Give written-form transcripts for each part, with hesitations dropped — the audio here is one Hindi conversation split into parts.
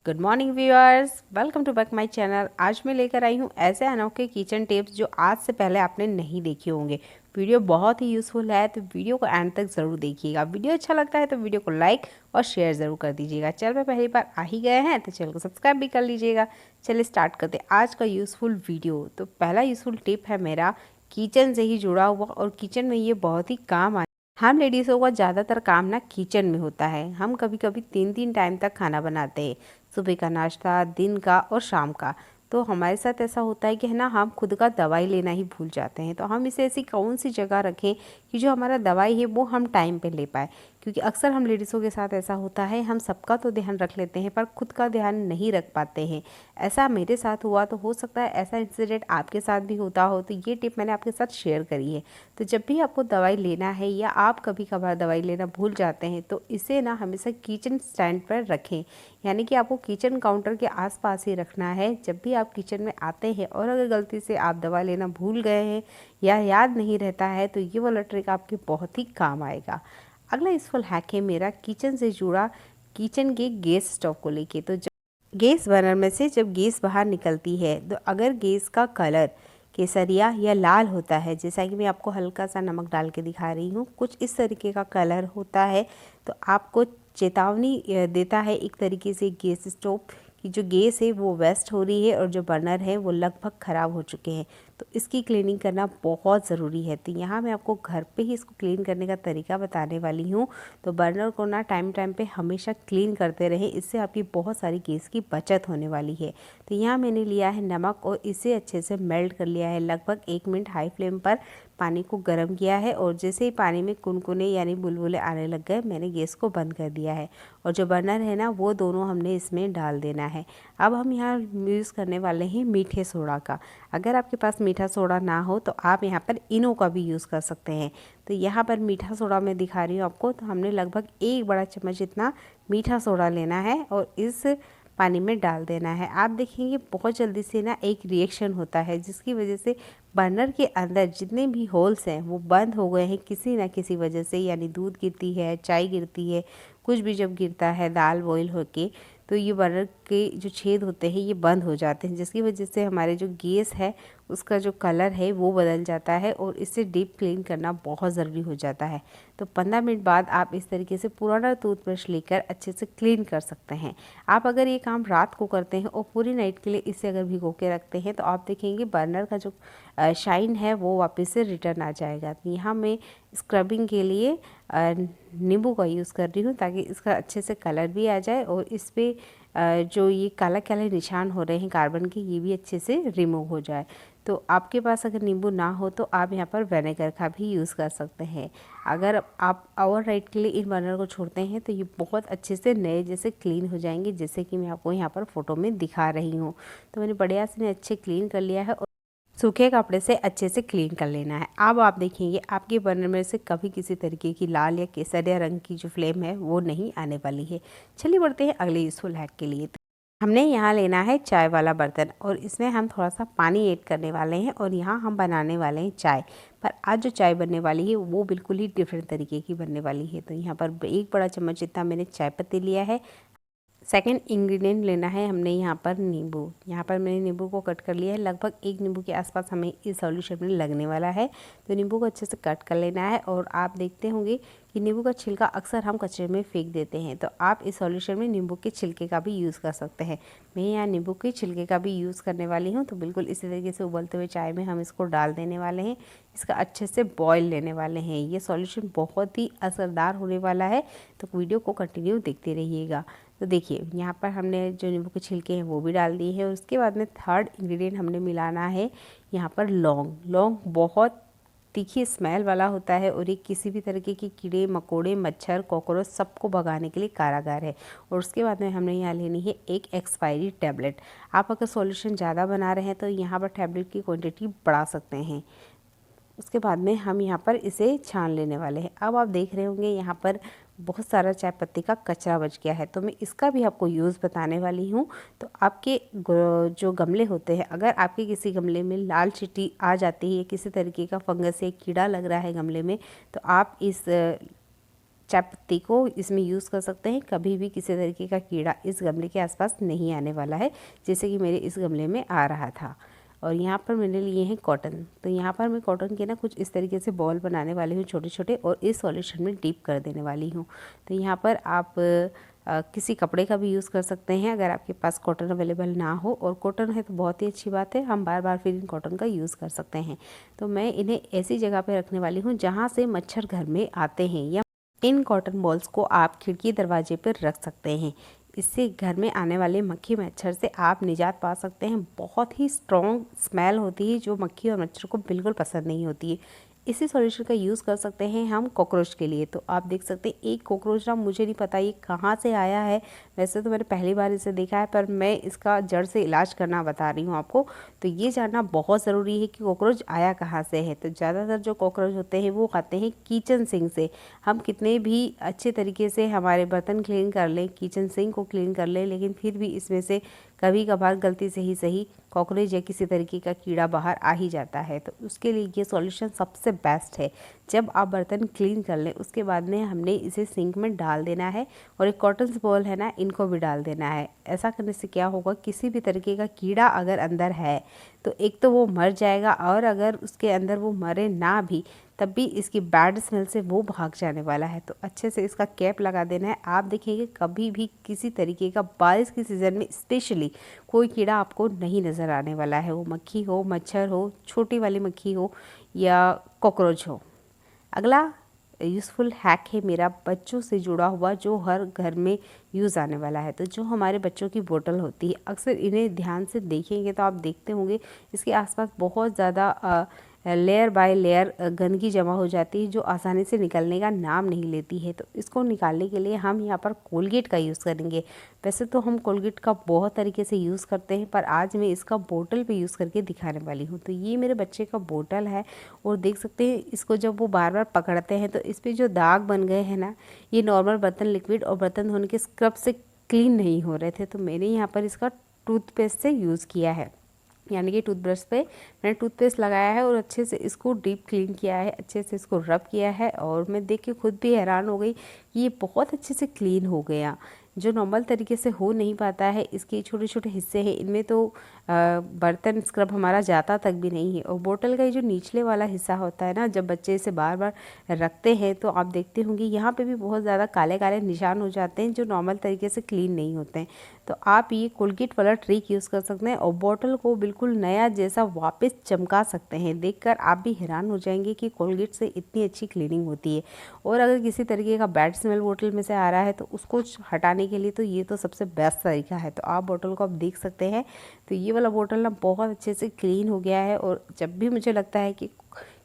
Good morning viewers, welcome to back my channel. आज मैं लेकर आई हूँ ऐसे अनोखे किचन टिप्स जो आज से पहले आपने नहीं देखे होंगे। वीडियो बहुत ही यूज़फुल है, तो वीडियो को एंड तक ज़रूर देखिएगा। वीडियो अच्छा लगता है तो वीडियो को लाइक और शेयर ज़रूर कर दीजिएगा। चैनल पर पहली बार आ ही गए हैं तो चैनल को सब्सक्राइब भी कर लीजिएगा। चलिए स्टार्ट करते हैं आज का यूज़फुल वीडियो। तो पहला यूज़फुल टिप है मेरा किचन से ही जुड़ा हुआ, और किचन में ये बहुत ही काम हम लेडीज़ों का ज़्यादातर काम ना किचन में होता है। हम कभी कभी 3-3 टाइम तक खाना बनाते हैं, सुबह का नाश्ता, दिन का और शाम का। तो हमारे साथ ऐसा होता है कि है ना, हम खुद का दवाई लेना ही भूल जाते हैं। तो हम इसे ऐसी कौन सी जगह रखें कि जो हमारा दवाई है वो हम टाइम पे ले पाए। क्योंकि अक्सर हम लेडीज़ों के साथ ऐसा होता है, हम सबका तो ध्यान रख लेते हैं पर खुद का ध्यान नहीं रख पाते हैं। ऐसा मेरे साथ हुआ, तो हो सकता है ऐसा इंसिडेंट आपके साथ भी होता हो। तो ये टिप मैंने आपके साथ शेयर करी है। तो जब भी आपको दवाई लेना है या आप कभी कभार दवाई लेना भूल जाते हैं, तो इसे ना हमेशा किचन स्टैंड पर रखें। यानी कि आपको किचन काउंटर के आसपास ही रखना है। जब भी आप किचन में आते हैं और अगर गलती से आप दवा लेना भूल गए हैं या याद नहीं रहता है, तो ये वाला ट्रिक आपके बहुत ही काम आएगा। अगला यूज़फुल हैक है मेरा किचन से जुड़ा, किचन के गैस स्टोव को लेके। तो जब गैस बर्नर में से जब गैस बाहर निकलती है, तो अगर गैस का कलर केसरिया या लाल होता है, जैसा कि मैं आपको हल्का सा नमक डाल के दिखा रही हूँ, कुछ इस तरीके का कलर होता है, तो आपको चेतावनी देता है एक तरीके से गैस स्टोव की जो गैस है वो वेस्ट हो रही है और जो बर्नर है वो लगभग ख़राब हो चुके हैं। तो इसकी क्लीनिंग करना बहुत ज़रूरी है। तो यहाँ मैं आपको घर पे ही इसको क्लीन करने का तरीका बताने वाली हूँ। तो बर्नर को ना टाइम टाइम पे हमेशा क्लीन करते रहें, इससे आपकी बहुत सारी गैस की बचत होने वाली है। तो यहाँ मैंने लिया है नमक और इसे अच्छे से मेल्ट कर लिया है। लगभग 1 मिनट हाई फ्लेम पर पानी को गर्म किया है, और जैसे ही पानी में कुनकुने यानी बुलबुले आने लग गए, मैंने गैस को बंद कर दिया है। और जो बर्नर है ना, वो दोनों हमने इसमें डाल देना है। अब हम यहाँ यूज़ करने वाले हैं मीठे सोडा का। अगर आपके पास मीठा सोडा ना हो तो आप यहाँ पर इनो का भी यूज़ कर सकते हैं। तो यहाँ पर मीठा सोडा मैं दिखा रही हूँ आपको। तो हमने लगभग 1 बड़ा चम्मच इतना मीठा सोडा लेना है और इस पानी में डाल देना है। आप देखेंगे बहुत जल्दी से ना एक रिएक्शन होता है, जिसकी वजह से बर्नर के अंदर जितने भी होल्स हैं वो बंद हो गए हैं किसी ना किसी वजह से। यानी दूध गिरती है, चाय गिरती है, कुछ भी जब गिरता है, दाल बॉईल होके, तो ये बर्नर के जो छेद होते हैं ये बंद हो जाते हैं, जिसकी वजह से हमारे जो गैस है उसका जो कलर है वो बदल जाता है, और इससे डीप क्लीन करना बहुत ज़रूरी हो जाता है। तो 15 मिनट बाद आप इस तरीके से पुराना टूथब्रश लेकर अच्छे से क्लीन कर सकते हैं। आप अगर ये काम रात को करते हैं और पूरी नाइट के लिए इसे अगर भिगो के रखते हैं, तो आप देखेंगे बर्नर का जो शाइन है वो वापस से रिटर्न आ जाएगा। तो यहाँ मैं स्क्रबिंग के लिए नींबू का यूज़ कर रही हूँ, ताकि इसका अच्छे से कलर भी आ जाए और इस पर जो ये काला काला निशान हो रहे हैं कार्बन के, ये भी अच्छे से रिमूव हो जाए। तो आपके पास अगर नींबू ना हो तो आप यहाँ पर विनेगर का भी यूज़ कर सकते हैं। अगर आप ओवरनाइट के लिए इन बर्नर को छोड़ते हैं तो ये बहुत अच्छे से नए जैसे क्लीन हो जाएंगे, जैसे कि मैं आपको यहाँ पर फ़ोटो में दिखा रही हूँ। तो मैंने बढ़िया से अच्छे क्लीन कर लिया है, और सूखे कपड़े से अच्छे से क्लीन कर लेना है। अब आप देखेंगे आपके बर्नर में से कभी किसी तरीके की लाल या केसरिया रंग की जो फ्लेम है वो नहीं आने वाली है। चलिए बढ़ते हैं अगले यूज़फुल हैक के लिए। हमने यहाँ लेना है चाय वाला बर्तन, और इसमें हम थोड़ा सा पानी ऐड करने वाले हैं, और यहाँ हम बनाने वाले हैं चाय। पर आज जो चाय बनने वाली है वो बिल्कुल ही डिफरेंट तरीके की बनने वाली है। तो यहाँ पर 1 बड़ा चम्मच जितना मैंने चाय पत्ती लिया है। सेकंड इंग्रेडिएंट लेना है हमने यहाँ पर नींबू। यहाँ पर मैंने नींबू को कट कर लिया है। लगभग 1 नींबू के आसपास हमें इस सॉल्यूशन में लगने वाला है। तो नींबू को अच्छे से कट कर लेना है, और आप देखते होंगे कि नींबू का छिलका अक्सर हम कचरे में फेंक देते हैं। तो आप इस सॉल्यूशन में नींबू के छिलके का भी यूज़ कर सकते हैं। मैं यहाँ नींबू के छिलके का भी यूज़ करने वाली हूँ। तो बिल्कुल इसी तरीके से उबलते हुए चाय में हम इसको डाल देने वाले हैं। इसका अच्छे से बॉयल लेने वाले हैं। ये सॉल्यूशन बहुत ही असरदार होने वाला है, तो वीडियो को कंटिन्यू देखते रहिएगा। तो देखिए यहाँ पर हमने जो नींबू के छिलके हैं वो भी डाल दिए हैं, और उसके बाद में थर्ड इंग्रेडिएंट हमने मिलाना है यहाँ पर लौंग। लौंग बहुत तीखी स्मेल वाला होता है, और ये किसी भी तरीके के कीड़े मकोड़े, मच्छर, कॉकरोच सबको भगाने के लिए कारागार है। और उसके बाद में हमने यहाँ लेनी है एक एक्सपायरी टैबलेट। आप अगर सॉल्यूशन ज़्यादा बना रहे हैं तो यहाँ पर टैबलेट की क्वांटिटी बढ़ा सकते हैं। उसके बाद में हम यहाँ पर इसे छान लेने वाले हैं। अब आप देख रहे होंगे यहाँ पर बहुत सारा चाय पत्ती का कचरा बच गया है, तो मैं इसका भी आपको यूज़ बताने वाली हूँ। तो आपके जो गमले होते हैं, अगर आपके किसी गमले में लाल चींटी आ जाती है, किसी तरीके का फंगस या कीड़ा लग रहा है गमले में, तो आप इस चाय पत्ती को इसमें यूज़ कर सकते हैं। कभी भी किसी तरीके का कीड़ा इस गमले के आसपास नहीं आने वाला है, जैसे कि मेरे इस गमले में आ रहा था। और यहाँ पर मैंने लिए हैं कॉटन। तो यहाँ पर मैं कॉटन के ना कुछ इस तरीके से बॉल बनाने वाली हूँ छोटे छोटे, और इस सॉल्यूशन में डीप कर देने वाली हूँ। तो यहाँ पर आप किसी कपड़े का भी यूज़ कर सकते हैं अगर आपके पास कॉटन अवेलेबल ना हो, और कॉटन है तो बहुत ही अच्छी बात है, हम बार बार फिर इन कॉटन का यूज़ कर सकते हैं। तो मैं इन्हें ऐसी जगह पे रखने वाली हूँ जहाँ से मच्छर घर में आते हैं, या इन कॉटन बॉल्स को आप खिड़की दरवाजे पर रख सकते हैं। इससे घर में आने वाले मक्खी मच्छर से आप निजात पा सकते हैं। बहुत ही स्ट्रॉन्ग स्मेल होती है जो मक्खी और मच्छर को बिल्कुल पसंद नहीं होती है। इसी सॉल्यूशन का यूज़ कर सकते हैं हम कॉकरोच के लिए। तो आप देख सकते हैं एक कॉकरोच ना, मुझे नहीं पता ये कहाँ से आया है, वैसे तो मैंने पहली बार इसे देखा है, पर मैं इसका जड़ से इलाज करना बता रही हूँ आपको। तो ये जानना बहुत ज़रूरी है कि कॉकरोच आया कहाँ से है। तो ज़्यादातर जो कॉकरोच होते हैं वो खाते हैं किचन सिंक से। हम कितने भी अच्छे तरीके से हमारे बर्तन क्लीन कर लें, किचन सिंक को क्लीन कर लें, लेकिन फिर भी इसमें से कभी कभार गलती से ही सही कॉकरोच या किसी तरीके का कीड़ा बाहर आ ही जाता है। तो उसके लिए ये सॉल्यूशन सबसे बेस्ट है। जब आप बर्तन क्लीन कर लें उसके बाद में हमने इसे सिंक में डाल देना है, और एक कॉटन बॉल है ना, इनको भी डाल देना है। ऐसा करने से क्या होगा, किसी भी तरीके का कीड़ा अगर अंदर है तो एक तो वो मर जाएगा, और अगर उसके अंदर वो मरे ना भी तब भी इसकी बैड स्मेल से वो भाग जाने वाला है। तो अच्छे से इसका कैप लगा देना है। आप देखेंगे कभी भी किसी तरीके का बारिश के सीज़न में स्पेशली कोई कीड़ा आपको नहीं नज़र आने वाला है, वो मक्खी हो, मच्छर हो, छोटी वाली मक्खी हो या कॉकरोच हो। अगला यूज़फुल हैक है मेरा बच्चों से जुड़ा हुआ, जो हर घर में यूज़ आने वाला है। तो जो हमारे बच्चों की बोतल होती है, अक्सर इन्हें ध्यान से देखेंगे तो आप देखते होंगे इसके आसपास बहुत ज़्यादा लेयर बाय लेयर गंदगी जमा हो जाती है, जो आसानी से निकलने का नाम नहीं लेती है। तो इसको निकालने के लिए हम यहाँ पर कोलगेट का यूज़ करेंगे। वैसे तो हम कोलगेट का बहुत तरीके से यूज़ करते हैं, पर आज मैं इसका बोतल पे यूज़ करके दिखाने वाली हूँ। तो ये मेरे बच्चे का बोतल है, और देख सकते हैं इसको जब वो बार बार पकड़ते हैं तो इस पर जो दाग बन गए हैं ना, ये नॉर्मल बर्तन लिक्विड और बर्तन धोने के स्क्रब से क्लीन नहीं हो रहे थे। तो मैंने यहाँ पर इसका टूथपेस्ट से यूज़ किया है, यानी कि टूथब्रश पे मैंने टूथपेस्ट लगाया है और अच्छे से इसको डीप क्लीन किया है, अच्छे से इसको रब किया है। और मैं देख के खुद भी हैरान हो गई कि ये बहुत अच्छे से क्लीन हो गया, जो नॉर्मल तरीके से हो नहीं पाता है। इसके छोटे छोटे हिस्से हैं, इनमें तो बर्तन स्क्रब हमारा जाता तक भी नहीं है। और बोतल का ये जो निचले वाला हिस्सा होता है ना, जब बच्चे इसे बार बार रखते हैं तो आप देखते होंगे यहाँ पे भी बहुत ज़्यादा काले काले निशान हो जाते हैं, जो नॉर्मल तरीके से क्लीन नहीं होते हैं। तो आप ये कोलगेट वाला ट्रिक यूज़ कर सकते हैं और बोतल को बिल्कुल नया जैसा वापस चमका सकते हैं। देखकर आप भी हैरान हो जाएंगे कि कोलगेट से इतनी अच्छी क्लीनिंग होती है। और अगर किसी तरीके का बैड स्मेल बोतल में से आ रहा है तो उसको हटाने के लिए तो ये तो सबसे बेस्ट तरीका है। तो आप बोतल को आप देख सकते हैं। तो ये वाला बोतल ना बहुत अच्छे से क्लीन हो गया है, और जब भी मुझे लगता है कि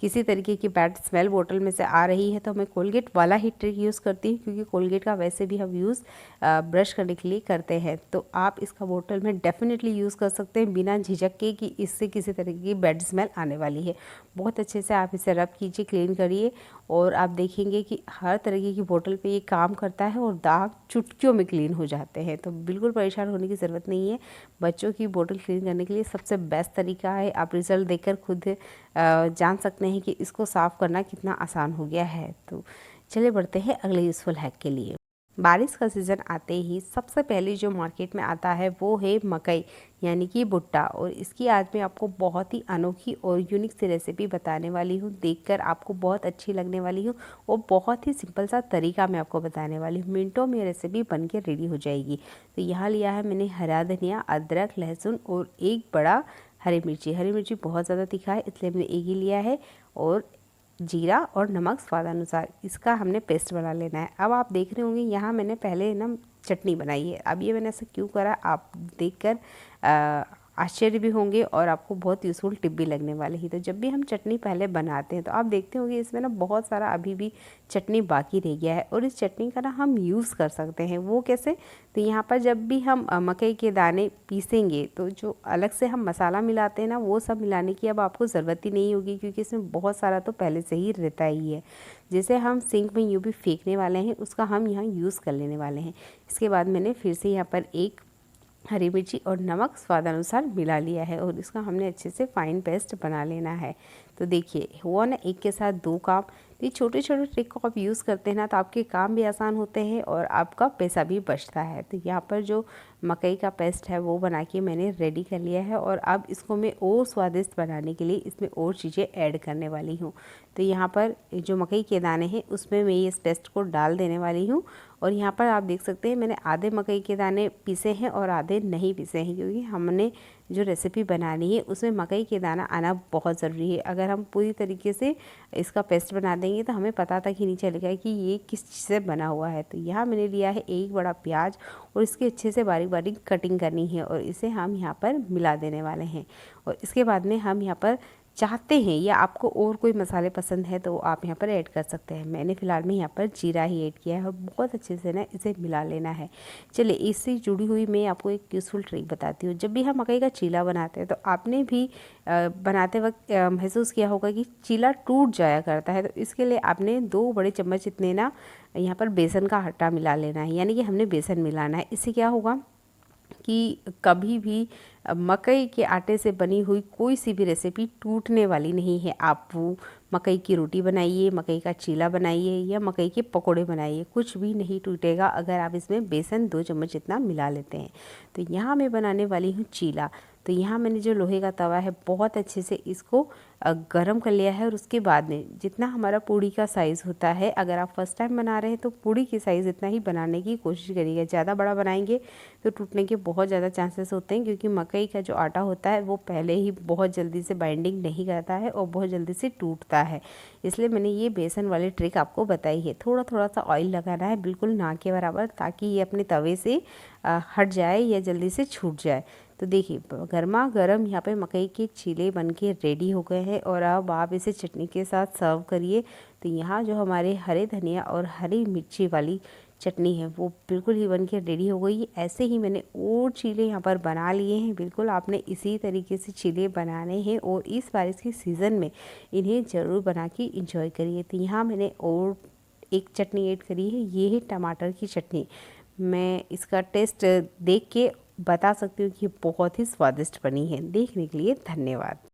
किसी तरीके की बैड स्मेल बोतल में से आ रही है तो मैं कोलगेट वाला ही ट्रिक यूज़ करती हूँ, क्योंकि कोलगेट का वैसे भी हम यूज़ ब्रश करने के लिए करते हैं। तो आप इसका बोतल में डेफिनेटली यूज़ कर सकते हैं बिना झिझक के कि इससे किसी तरीके की बैड स्मेल आने वाली है। बहुत अच्छे से आप इसे रब कीजिए, क्लीन करिए, और आप देखेंगे कि हर तरीके की बोतल पे ये काम करता है और दाग चुटकियों में क्लीन हो जाते हैं। तो बिल्कुल परेशान होने की ज़रूरत नहीं है। बच्चों की बोतल क्लीन करने के लिए सबसे बेस्ट तरीका है। आप रिज़ल्ट देखकर खुद जान सकते हैं कि इसको साफ़ करना कितना आसान हो गया है। तो चलिए बढ़ते हैं अगले यूज़फुल हैक के लिए। बारिश का सीज़न आते ही सबसे पहले जो मार्केट में आता है वो है मकई, यानी कि भुट्टा। और इसकी आज मैं आपको बहुत ही अनोखी और यूनिक सी रेसिपी बताने वाली हूँ, देखकर आपको बहुत अच्छी लगने वाली हूँ, और बहुत ही सिंपल सा तरीका मैं आपको बताने वाली हूँ। मिनटों में रेसिपी बन के रेडी हो जाएगी। तो यहाँ लिया है मैंने हरा धनिया, अदरक, लहसुन और एक बड़ा हरी मिर्ची। हरी मिर्ची बहुत ज़्यादा तीखा है इसलिए मैंने एक ही लिया है, और जीरा और नमक स्वादानुसार। इसका हमने पेस्ट बना लेना है। अब आप देख रहे होंगे यहाँ मैंने पहले ना चटनी बनाई है। अब ये मैंने ऐसा क्यों करा आप देखकर आश्चर्य भी होंगे, और आपको बहुत यूज़फुल टिप भी लगने वाली है। तो जब भी हम चटनी पहले बनाते हैं तो आप देखते होंगे इसमें ना बहुत सारा अभी भी चटनी बाकी रह गया है, और इस चटनी का ना हम यूज़ कर सकते हैं। वो कैसे? तो यहाँ पर जब भी हम मकई के दाने पीसेंगे तो जो अलग से हम मसाला मिलाते हैं ना, वो सब मिलाने की अब आपको ज़रूरत ही नहीं होगी, क्योंकि इसमें बहुत सारा तो पहले से ही रहता ही है। जैसे हम सिंक में यूँ भी फेंकने वाले हैं, उसका हम यहाँ यूज़ कर लेने वाले हैं। इसके बाद मैंने फिर से यहाँ पर एक हरी मिर्ची और नमक स्वादानुसार मिला लिया है, और इसका हमने अच्छे से फाइन पेस्ट बना लेना है। तो देखिए हुआ ना एक के साथ दो काम। ये छोटे छोटे ट्रिक को आप यूज़ करते हैं ना तो आपके काम भी आसान होते हैं और आपका पैसा भी बचता है। तो यहाँ पर जो मकई का पेस्ट है वो बना के मैंने रेडी कर लिया है और अब इसको मैं और स्वादिष्ट बनाने के लिए इसमें और चीज़ें ऐड करने वाली हूँ। तो यहाँ पर जो मकई के दाने हैं उसमें मैं इस पेस्ट को डाल देने वाली हूँ। और यहाँ पर आप देख सकते हैं मैंने आधे मकई के दाने पीसे हैं और आधे नहीं पीसे हैं, क्योंकि हमने जो रेसिपी बनानी है उसमें मकई के दाना आना बहुत ज़रूरी है। अगर हम पूरी तरीके से इसका पेस्ट बना देंगे तो हमें पता तक ही नहीं चलेगा कि ये किस चीज़ से बना हुआ है। तो यहाँ मैंने लिया है एक बड़ा प्याज और इसके अच्छे से बारीक बारीक कटिंग करनी है और इसे हम यहाँ पर मिला देने वाले हैं। और इसके बाद में हम यहाँ पर चाहते हैं या आपको और कोई मसाले पसंद है तो आप यहाँ पर ऐड कर सकते हैं। मैंने फ़िलहाल में यहाँ पर जीरा ही ऐड किया है और बहुत अच्छे से ना इसे मिला लेना है। चलिए इससे जुड़ी हुई मैं आपको एक यूज़फुल ट्रिक बताती हूँ। जब भी हम मकई का चीला बनाते हैं तो आपने भी बनाते वक्त महसूस किया होगा कि चीला टूट जाया करता है। तो इसके लिए आपने 2 बड़े चम्मच इतने ना यहाँ पर बेसन का आटा मिला लेना है, यानी कि हमने बेसन मिलाना है। इससे क्या होगा कि कभी भी मकई के आटे से बनी हुई कोई सी भी रेसिपी टूटने वाली नहीं है। आप वो मकई की रोटी बनाइए, मकई का चीला बनाइए या मकई के पकोड़े बनाइए, कुछ भी नहीं टूटेगा अगर आप इसमें बेसन 2 चम्मच इतना मिला लेते हैं। तो यहाँ मैं बनाने वाली हूँ चीला। तो यहाँ मैंने जो लोहे का तवा है बहुत अच्छे से इसको गरम कर लिया है और उसके बाद में जितना हमारा पूड़ी का साइज़ होता है, अगर आप फर्स्ट टाइम बना रहे हैं तो पूड़ी की साइज़ इतना ही बनाने की कोशिश करिएगा। ज़्यादा बड़ा बनाएंगे तो टूटने के बहुत ज़्यादा चांसेस होते हैं, क्योंकि मकई का जो आटा होता है वो पहले ही बहुत जल्दी से बाइंडिंग नहीं करता है और बहुत जल्दी से टूटता है। इसलिए मैंने ये बेसन वाली ट्रिक आपको बताई है। थोड़ा थोड़ा सा ऑयल लगाना है, बिल्कुल ना के बराबर, ताकि ये अपने तवे से हट जाए या जल्दी से छूट जाए। तो देखिए गर्मा गर्म यहाँ पे मकई के चीले बनके रेडी हो गए हैं और अब आप इसे चटनी के साथ सर्व करिए। तो यहाँ जो हमारे हरे धनिया और हरी मिर्ची वाली चटनी है वो बिल्कुल ही बनके रेडी हो गई। ऐसे ही मैंने और चीले यहाँ पर बना लिए हैं। बिल्कुल आपने इसी तरीके से चीले बनाने हैं और इस बारिश के सीज़न में इन्हें ज़रूर बना के इंजॉय करिए। तो यहाँ मैंने और एक चटनी ऐड करी है, ये है टमाटर की चटनी। मैं इसका टेस्ट देख के बता सकती हूँ कि बहुत ही स्वादिष्ट बनी है। देखने के लिए धन्यवाद।